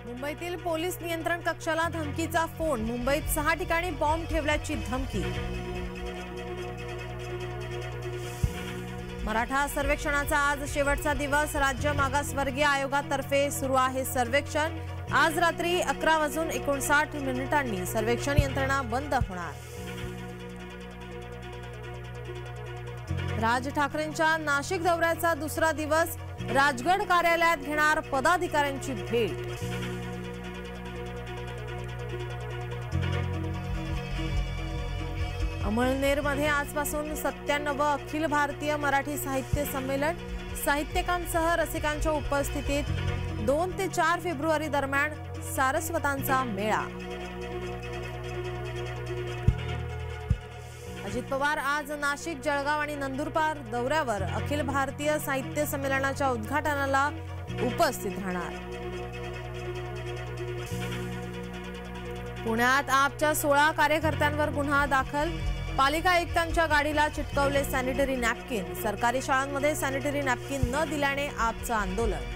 मुंबईतील पोलीस नियंत्रण कक्षाला धमकीचा फोन। मुंबईत 6 ठिकाणी बॉम्ब ठेवल्याची धमकी। मराठा सर्वेक्षणाचा आज शेवटचा दिवस। राज्य मागासवर्गीय आयोगातर्फे सुरू आहे सर्वेक्षण। आज रात्री 11:59 सर्वेक्षण यंत्रणा बंद होणार। राज ठाकरेंच्या नाशिक दौऱ्याचा दुसरा दिवस। राजगड कार्यालयात घेणार पदाधिकाऱ्यांची भेट। अमळनेरमध्ये आजपासून 97 अखिल भारतीय मराठी साहित्य संमेलन। साहित्यिकांसह रसिकांच्या उपस्थितीत 2 ते 4 फेब्रुवारी दरम्यान सारस्वतांचा मेळा। अजित पवार आज नाशिक, जळगाव आणि नंदुरबार दौऱ्यावर। अखिल भारतीय साहित्य संमेलनाच्या उद्घाटनाला उपस्थित राहणार। पुण्यात आपच्या 16 कार्यकर्त्यांवर गुन्हा दाखल। पालिका आयुक्तांच्या गाडीला चिटकवले सॅनिटरी नॅपकिन। सरकारी शाळांमध्ये सॅनिटरी नॅपकिन न दिल्याने आपचं आंदोलन।